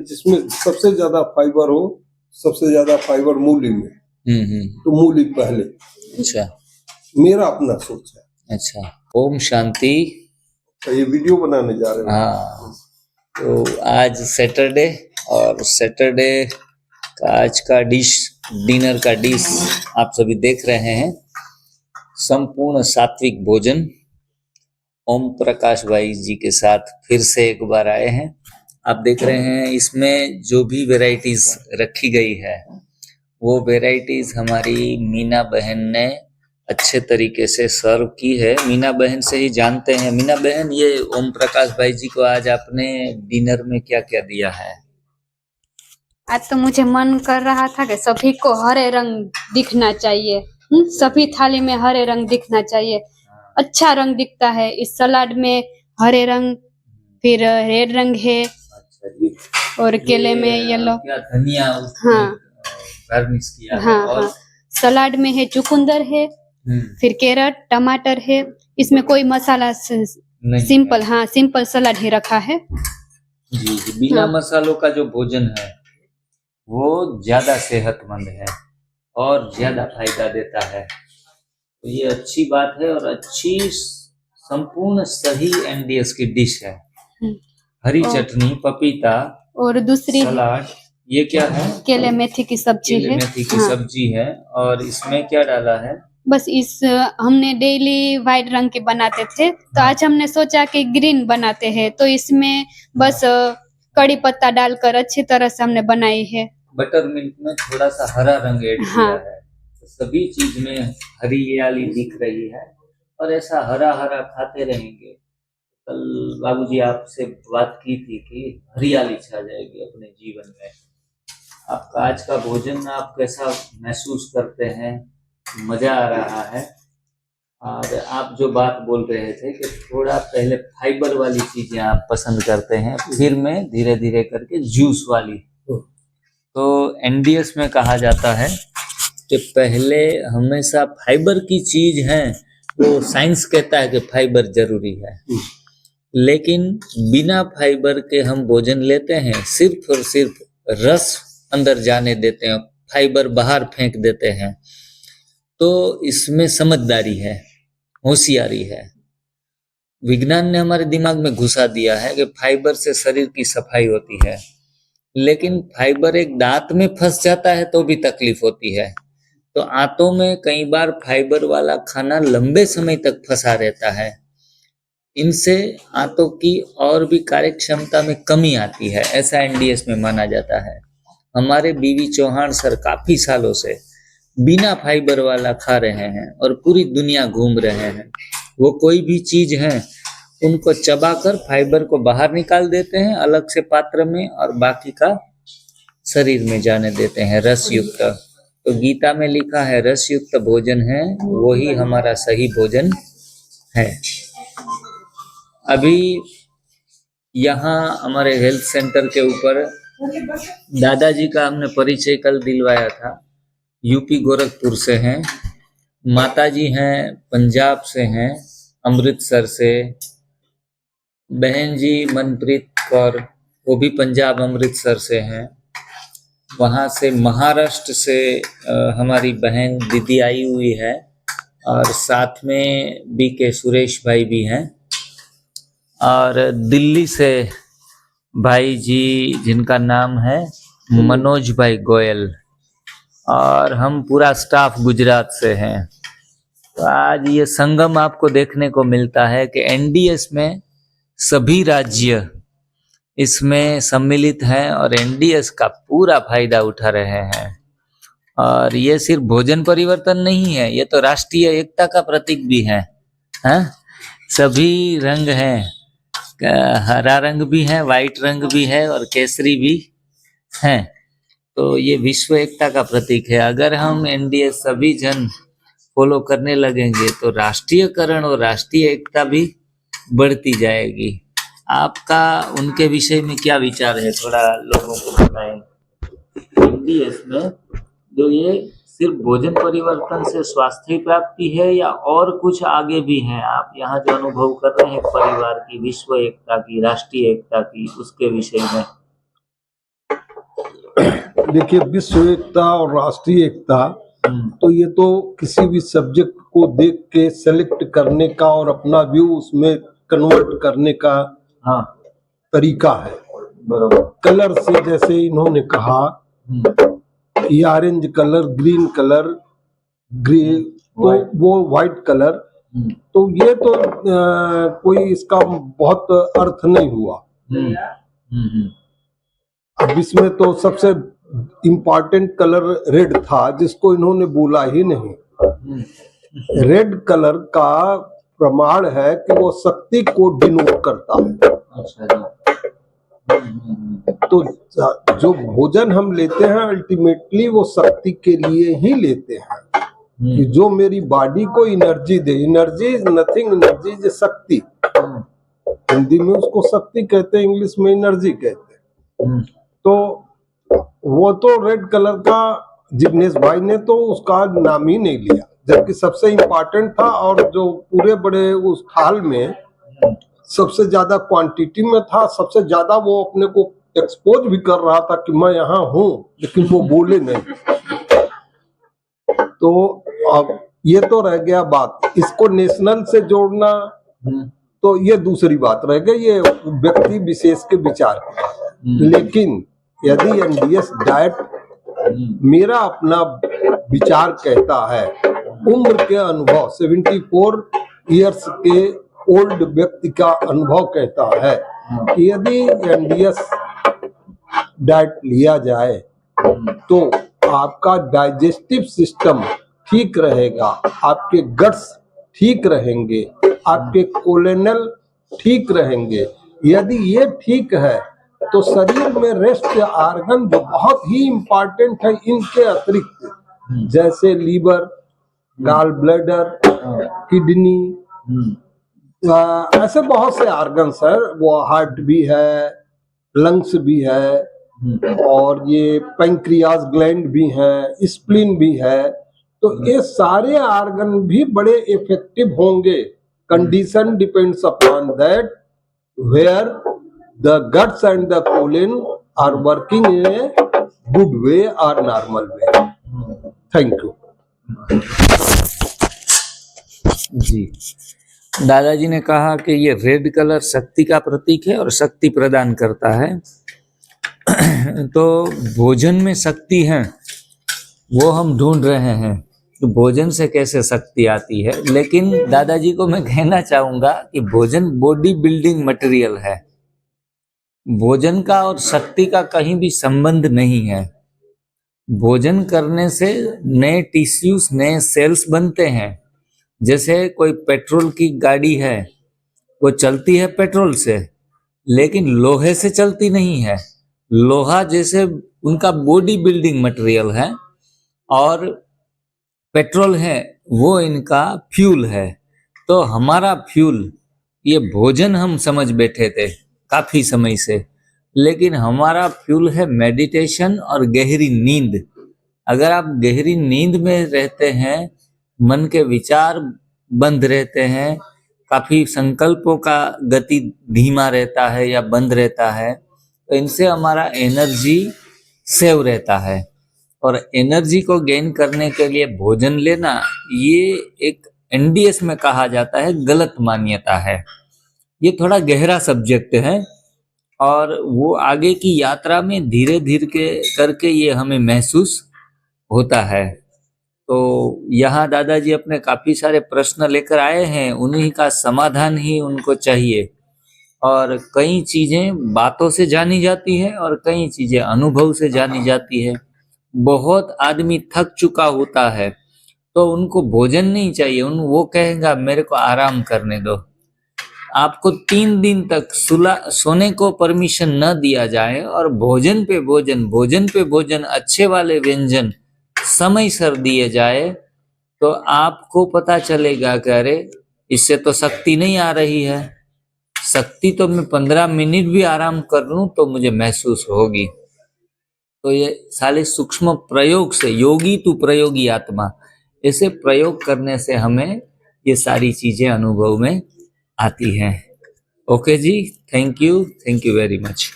जिसमें सबसे ज्यादा फाइबर हो, सबसे ज्यादा फाइबर मूली में, तो मूली पहले। अच्छा, मेरा अपना सोच है। अच्छा। ओम शांति। तो ये वीडियो बनाने जा रहे हैं। हाँ, तो आज सैटरडे और सैटरडे का आज का डिनर का डिश आप सभी देख रहे हैं। संपूर्ण सात्विक भोजन ओम प्रकाश भाई जी के साथ फिर से एक बार आए हैं। आप देख रहे हैं इसमें जो भी वैरायटीज रखी गई है वो वैरायटीज हमारी मीना बहन ने अच्छे तरीके से सर्व की है। मीना बहन से ही जानते हैं। मीना बहन, ये ओम प्रकाश भाई जी को आज आपने डिनर में क्या क्या दिया है? आज तो मुझे मन कर रहा था कि सभी को हरे रंग दिखना चाहिए। सभी थाली में हरे रंग दिखना चाहिए। अच्छा रंग दिखता है इस सलाद में, हरे रंग, फिर रेड रंग है। अच्छा जी। और केले में येलो, क्या धनिया हाँ गार्निश किया है। हाँ और हाँ। सलाद में है चुकंदर है, फिर कैरेट, टमाटर है। इसमें कोई मसाला सिंपल, हाँ सिंपल सलाद ही रखा है जी जी। बिना हाँ। मसालों का जो भोजन है वो ज्यादा सेहतमंद है और ज्यादा फायदा देता है। तो ये अच्छी बात है और अच्छी संपूर्ण सही एनडीएस की डिश है। हरी चटनी, पपीता और दूसरी सलाद, ये क्या है? केले मेथी की सब्जी केले है। मेथी की हाँ। सब्जी है। और इसमें क्या डाला है? बस इस हमने डेली वाइट रंग के बनाते थे, तो आज हमने सोचा कि ग्रीन बनाते हैं, तो इसमें बस कड़ी पत्ता डालकर अच्छी तरह से हमने बनाई है। बटर मिल्क में थोड़ा सा हरा रंग ऐड किया है, तो सभी चीज में हरियाली दिख रही है और ऐसा हरा हरा खाते रहेंगे। कल बाबूजी आपसे बात की थी कि हरियाली छा जाएगी अपने जीवन में। आपका आज का भोजन आप कैसा महसूस करते हैं? मजा आ रहा है। और आप जो बात बोल रहे थे कि थोड़ा पहले फाइबर वाली चीजें आप पसंद करते हैं, फिर मैं धीरे धीरे करके जूस वाली। तो एनडीएस में कहा जाता है कि पहले हमेशा फाइबर की चीज है, वो साइंस कहता है कि फाइबर जरूरी है, लेकिन बिना फाइबर के हम भोजन लेते हैं, सिर्फ और सिर्फ रस अंदर जाने देते हैं, फाइबर बाहर फेंक देते हैं। तो इसमें समझदारी है, होशियारी है। विज्ञान ने हमारे दिमाग में घुसा दिया है कि फाइबर से शरीर की सफाई होती है, लेकिन फाइबर एक दांत में फंस जाता है तो भी तकलीफ होती है। तो आंतों में कई बार फाइबर वाला खाना लंबे समय तक फंसा रहता है। इनसे आंतों की और भी कार्य क्षमता में कमी आती है, ऐसा एनडीएस में माना जाता है। हमारे बीवी चौहान सर काफी सालों से बिना फाइबर वाला खा रहे हैं और पूरी दुनिया घूम रहे हैं। वो कोई भी चीज है उनको चबाकर फाइबर को बाहर निकाल देते हैं अलग से पात्र में और बाकी का शरीर में जाने देते हैं रस युक्त। तो गीता में लिखा है रस युक्त भोजन है वही हमारा सही भोजन है। अभी यहाँ हमारे हेल्थ सेंटर के ऊपर दादाजी का हमने परिचय कल दिलवाया था। यूपी गोरखपुर से हैं, माताजी हैं पंजाब से हैं, अमृतसर से। बहन जी मनप्रीत कौर, वो भी पंजाब अमृतसर से हैं। वहाँ से महाराष्ट्र से हमारी बहन दीदी आई हुई है और साथ में बीके सुरेश भाई भी हैं। और दिल्ली से भाई जी जिनका नाम है मनोज भाई गोयल, और हम पूरा स्टाफ गुजरात से हैं। तो आज ये संगम आपको देखने को मिलता है कि एनडीएस में सभी राज्य इसमें सम्मिलित हैं और एनडीएस का पूरा फायदा उठा रहे हैं। और ये सिर्फ भोजन परिवर्तन नहीं है, ये तो राष्ट्रीय एकता का प्रतीक भी है। हाँ? सभी रंग हैं, हरा रंग भी है, वाइट रंग भी है और केसरी भी है। तो ये विश्व एकता का प्रतीक है। अगर हम एनडीए सभी जन फॉलो करने लगेंगे तो राष्ट्रीयकरण और राष्ट्रीय एकता भी बढ़ती जाएगी। आपका उनके विषय में क्या विचार है, थोड़ा लोगों को बताएं। एनडीएस में जो ये सिर्फ भोजन परिवर्तन से स्वास्थ्य प्राप्ति है या और कुछ आगे भी है? आप यहाँ जो अनुभव कर रहे हैं परिवार की, विश्व एकता की, राष्ट्रीय एकता की, उसके विषय में देखिए, विश्व एकता और राष्ट्रीय एकता, तो ये तो किसी भी सब्जेक्ट को देख के सेलेक्ट करने का और अपना व्यू उसमें कन्वर्ट करने का हाँ तरीका है। बरोबर। कलर से, जैसे इन्होंने कहा कि orange colour, green colour, grey, तो वो व्हाइट कलर, तो ये तो कोई इसका बहुत अर्थ नहीं हुआ। अब इसमें तो सबसे इम्पोर्टेंट कलर रेड था, जिसको इन्होंने बोला ही नहीं। रेड कलर का प्रमाण है कि वो शक्ति को डिनोट करता है। तो जो भोजन हम लेते हैं अल्टीमेटली वो शक्ति के लिए ही लेते हैं, कि जो मेरी बॉडी को energy they. Energy is nothing, energy is शक्ति। हिंदी में उसको शक्ति कहते हैं, इंग्लिश में एनर्जी कहते हैं। तो वो तो रेड कलर का जिग्नेश भाई ने तो उसका नाम ही नहीं लिया, जबकि सबसे इम्पोर्टेंट था, और जो पूरे बड़े उस थाल में सबसे ज्यादा क्वांटिटी में था, सबसे ज्यादा वो अपने को एक्सपोज भी कर रहा था कि मैं यहाँ हूँ, लेकिन वो बोले नहीं। तो अब ये तो रह गया बात, इसको नेशनल से जोड़ना तो ये दूसरी बात रह गई, ये व्यक्ति विशेष के विचार। लेकिन यदि एनडीएस डाइट, मेरा अपना विचार कहता है, उम्र के अनुभव, 74 इयर्स के ओल्ड व्यक्ति का अनुभव कहता है कि यदि एनडीएस डाइट लिया जाए तो आपका डाइजेस्टिव सिस्टम ठीक रहेगा, आपके गट्स ठीक रहेंगे, आपके कोलोनल ठीक रहेंगे। यदि ये ठीक है तो शरीर में रेस्ट आर्गन जो बहुत ही इम्पोर्टेंट है इनके अतिरिक्त, जैसे लीवर, गॉल ब्लैडर, किडनी, ऐसे बहुत से ऑर्गन्स है, वो हार्ट भी है, लंग्स भी है, और ये पैंक्रियास ग्लैंड भी है, स्प्लीन भी है। तो ये सारे ऑर्गन भी बड़े इफेक्टिव होंगे। Condition depends upon that where the guts and the colon are working in a good way और normal way. Thank you ji. दादाजी ने कहा कि ये रेड कलर शक्ति का प्रतीक है और शक्ति प्रदान करता है। तो भोजन में शक्ति है वो हम ढूंढ रहे हैं, तो भोजन से कैसे शक्ति आती है। लेकिन दादाजी को मैं कहना चाहूंगा कि भोजन बॉडी बिल्डिंग मटेरियल है, भोजन का और शक्ति का कहीं भी संबंध नहीं है। भोजन करने से नए टिश्यूज, नए सेल्स बनते हैं। जैसे कोई पेट्रोल की गाड़ी है, वो चलती है पेट्रोल से, लेकिन लोहे से चलती नहीं है। लोहा जैसे उनका बॉडी बिल्डिंग मटेरियल है, और पेट्रोल है वो इनका फ्यूल है। तो हमारा फ्यूल ये भोजन हम समझ बैठे थे काफी समय से, लेकिन हमारा फ्यूल है मेडिटेशन और गहरी नींद। अगर आप गहरी नींद में रहते हैं, मन के विचार बंद रहते हैं, काफी संकल्पों का गति धीमा रहता है या बंद रहता है, तो इनसे हमारा एनर्जी सेव रहता है। और एनर्जी को गेन करने के लिए भोजन लेना ये एक एनडीएस में कहा जाता है गलत मान्यता है। ये थोड़ा गहरा सब्जेक्ट है, और वो आगे की यात्रा में धीरे धीरे करके ये हमें महसूस होता है। तो यहाँ दादाजी अपने काफी सारे प्रश्न लेकर आए हैं, उन्हीं का समाधान ही उनको चाहिए। और कई चीजें बातों से जानी जाती है और कई चीजें अनुभव से जानी जाती है। बहुत आदमी थक चुका होता है तो उनको भोजन नहीं चाहिए, वो कहेगा मेरे को आराम करने दो। आपको 3 दिन तक सोने को परमिशन न दिया जाए और भोजन पे भोजन अच्छे वाले व्यंजन समय सर दिए जाए, तो आपको पता चलेगा कि अरे इससे तो शक्ति नहीं आ रही है। शक्ति तो मैं 15 मिनट भी आराम कर लूं तो मुझे महसूस होगी। तो ये साले सूक्ष्म प्रयोग से, योगी तू प्रयोगी आत्मा, ऐसे प्रयोग करने से हमें ये सारी चीजें अनुभव में आती हैं। Okay ji, thank you very much.